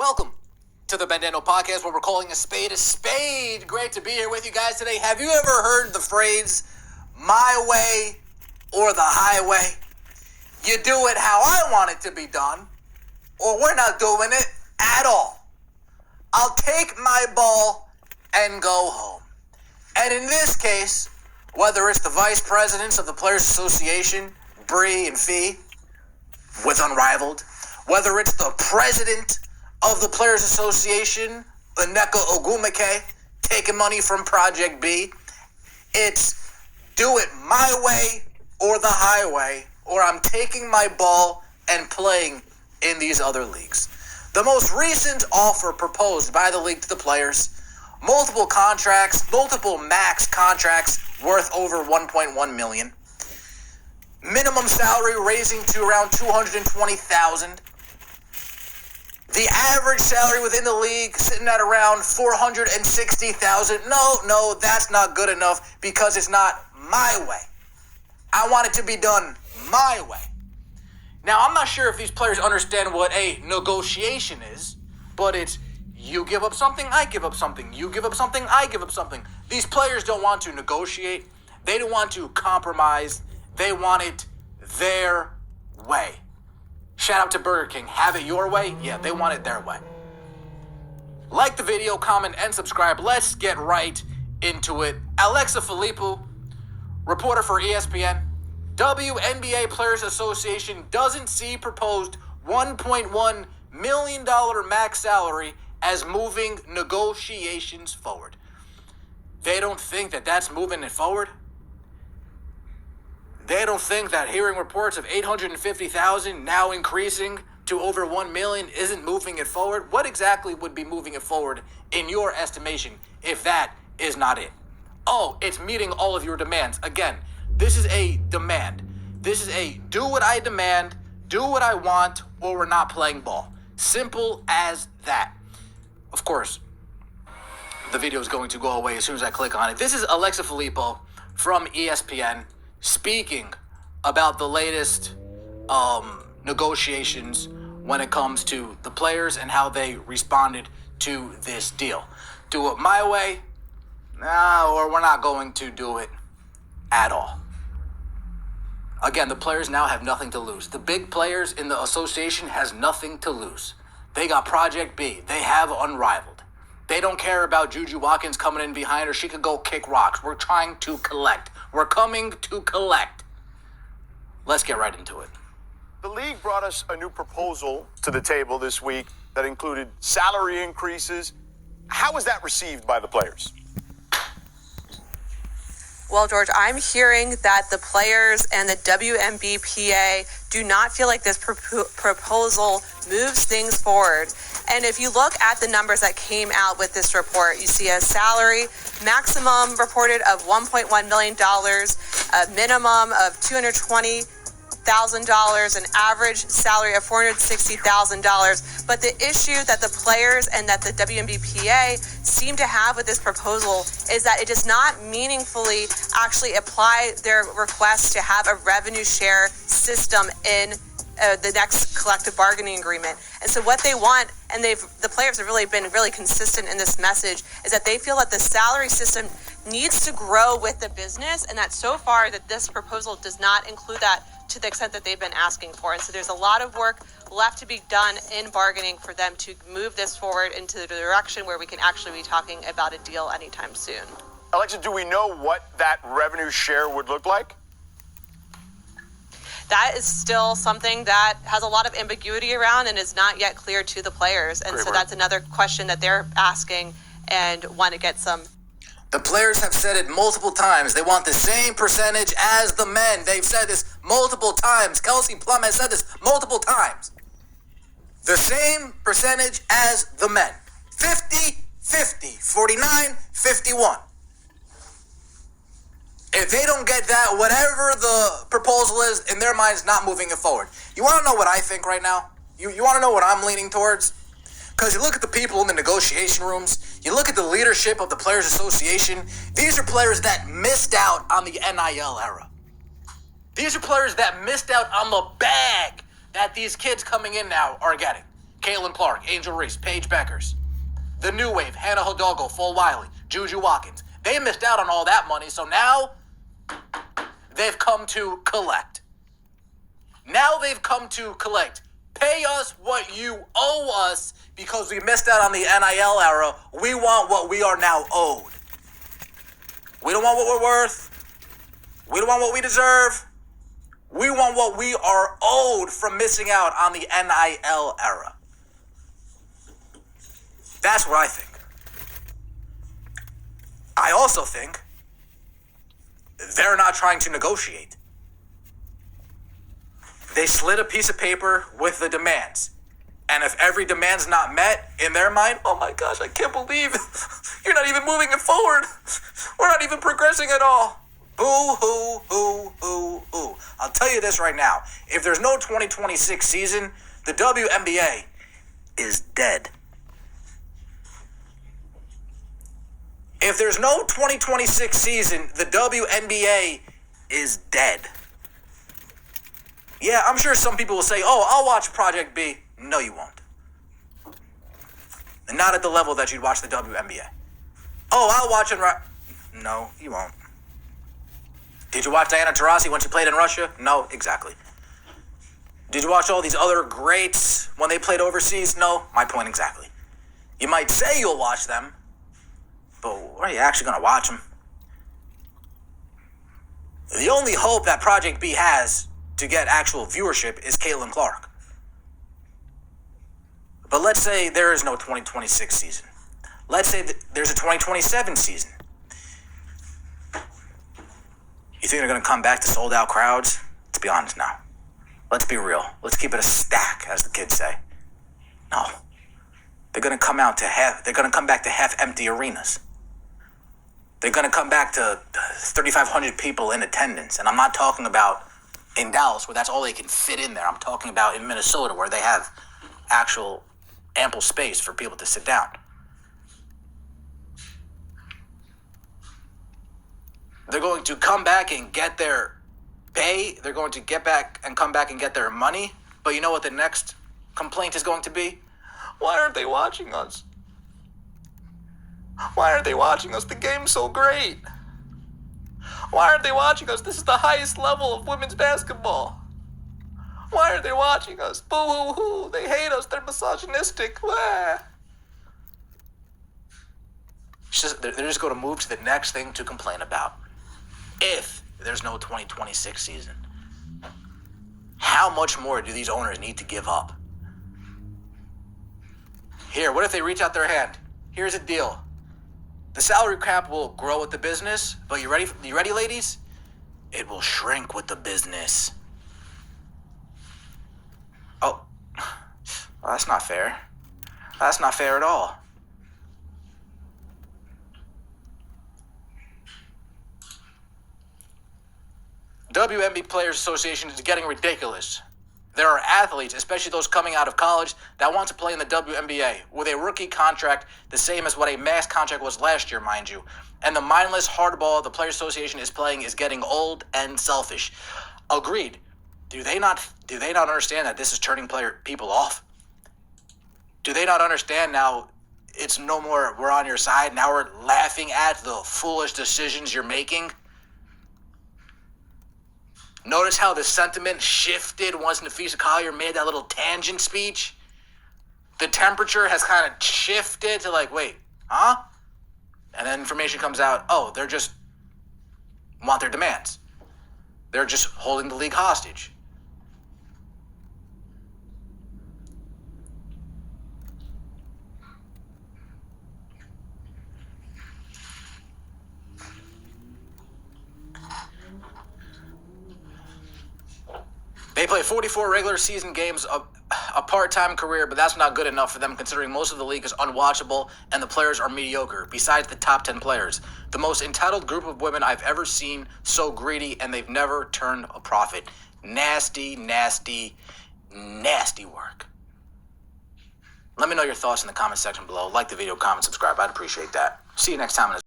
Welcome to the Bandano Podcast, where we're calling a spade a spade. Great to be here with you guys today. Have you ever heard the phrase, my way or the highway? You do it how I want it to be done, or we're not doing it at all. I'll take my ball and go home. And in this case, whether it's the vice presidents of the Players Association, Bree and Fee, with Unrivaled, whether it's the president of the Players Association, Wnba, taking money from Project B, it's do it my way or the highway, or I'm taking my ball and playing in these other leagues. The most recent offer proposed by the league to the players, multiple contracts, multiple max contracts worth over $1.1 million. Minimum salary raising to around $220,000. The average salary within the league sitting at around $460,000. No, that's not good enough because it's not my way. I want it to be done my way. Now, I'm not sure if these players understand what a negotiation is, but it's you give up something, I give up something. You give up something, I give up something. These players don't want to negotiate. They don't want to compromise. They want it their way. Shout out to Burger King. Have it your way? Yeah, they want it their way. Like the video, comment, and subscribe. Let's get right into it. Alexa Filippo, reporter for ESPN. Wnba Players Association doesn't see proposed $1.1 million max salary as moving negotiations forward. They don't think that that's moving it forward. They don't think that hearing reports of $850,000 now increasing to over $1 million isn't moving it forward. What exactly would be moving it forward in your estimation if that is not it? Oh, it's meeting all of your demands. Again, this is a demand. This is a do what I demand, do what I want, or we're not playing ball. Simple as that. Of course, the video is going to go away as soon as I click on it. This is Alexa Filippo from ESPN speaking about the latest negotiations when it comes to the players and how they responded to this deal. Do it my way, or we're not going to do it at all. Again, the players now have nothing to lose. The big players in the association has nothing to lose. They got Project B. They have Unrivaled. They don't care about Juju Watkins coming in behind her. She could go kick rocks. We're trying to collect. We're coming to collect. Let's get right into it. The league brought us a new proposal to the table this week that included salary increases. How was that received by the players? Well, George, I'm hearing that the players and the WNBPA do not feel like this proposal moves things forward. And if you look at the numbers that came out with this report, you see a salary maximum reported of $1.1 million, a minimum of $220,000, an average salary of $460,000. But the issue that the players and that the WNBPA seem to have with this proposal is that it does not meaningfully actually apply their request to have a revenue share system in the next collective bargaining agreement. And so what they want, and the players have really been really consistent in this message, is that they feel that the salary system needs to grow with the business, and that so far that this proposal does not include that to the extent that they've been asking for. And so there's a lot of work left to be done in bargaining for them to move this forward into the direction where we can actually be talking about a deal anytime soon. Alexa, do we know what that revenue share would look like? That is still something that has a lot of ambiguity around and is not yet clear to the players. And so that's another question that they're asking and want to get some. The players have said it multiple times. They want the same percentage as the men. They've said this multiple times. Kelsey Plum has said this multiple times. The same percentage as the men. 50-50, 49-51. If they don't get that, whatever the proposal is, in their minds, not moving it forward. You want to know what I think right now? You want to know what I'm leaning towards? Because you look at the people in the negotiation rooms, you look at the leadership of the Players Association, these are players that missed out on the NIL era. These are players that missed out on the bag that these kids coming in now are getting. Caitlin Clark, Angel Reese, Paige Beckers. The new wave, Hannah Hidalgo, Full Wiley, Juju Watkins. They missed out on all that money, so now they've come to collect. Now they've come to collect. Pay us what you owe us because we missed out on the NIL era. We want what we are now owed. We don't want what we're worth. We don't want what we deserve. We want what we are owed from missing out on the NIL era. That's what I think. I also think they're not trying to negotiate. They slid a piece of paper with the demands. And if every demand's not met, in their mind, oh my gosh, I can't believe you're not even moving it forward. We're not even progressing at all. Boo, hoo, hoo, hoo, hoo. I'll tell you this right now. If there's no 2026 season, the WNBA is dead. If there's no 2026 season, the WNBA is dead. Yeah, I'm sure some people will say, oh, I'll watch Project B. No, you won't. And not at the level that you'd watch the WNBA. Oh, I'll watch it. No, you won't. Did you watch Diana Taurasi when she played in Russia? No, exactly. Did you watch all these other greats when they played overseas? No, my point exactly. You might say you'll watch them, but are you actually going to watch them? The only hope that Project B has to get actual viewership is Caitlin Clark. But let's say there is no 2026 season. Let's say that there's a 2027 season. You think they're going to come back to sold out crowds? Let's be honest now. Let's be real. Let's keep it a stack, as the kids say. No. They're going to come back to half empty arenas. They're going to come back to 3,500 people in attendance. And I'm not talking about in Dallas, where that's all they can fit in there. I'm talking about in Minnesota, where they have actual ample space for people to sit down. They're going to come back and get their pay. They're going to come back and get their money. But you know what the next complaint is going to be? Why aren't they watching us? Why aren't they watching us? The game's so great. Why aren't they watching us? This is the highest level of women's basketball. Why aren't they watching us? Boo-hoo-hoo. They hate us. They're misogynistic. Blah. They're just going to move to the next thing to complain about. If there's no 2026 season, how much more do these owners need to give up? Here, what if they reach out their hand? Here's a deal. The salary cap will grow with the business, but you ready, ladies? It will shrink with the business. Oh, well, that's not fair. That's not fair at all. WNBA Players Association is getting ridiculous. There are athletes, especially those coming out of college, that want to play in the WNBA with a rookie contract the same as what a max contract was last year, mind you. And the mindless hardball the Players Association is playing is getting old and selfish. Agreed. Do they not understand that this is turning people off? Do they not understand now it's no more we're on your side, now we're laughing at the foolish decisions you're making? Notice how the sentiment shifted once Nafisa Collier made that little tangent speech? The temperature has kind of shifted to like, wait, huh? And then information comes out, oh, they're just want their demands. They're just holding the league hostage. They play 44 regular season games, a part-time career, but that's not good enough for them considering most of the league is unwatchable and the players are mediocre, besides the top 10 players. The most entitled group of women I've ever seen, so greedy, and they've never turned a profit. Nasty, nasty, nasty work. Let me know your thoughts in the comment section below. Like the video, comment, subscribe. I'd appreciate that. See you next time.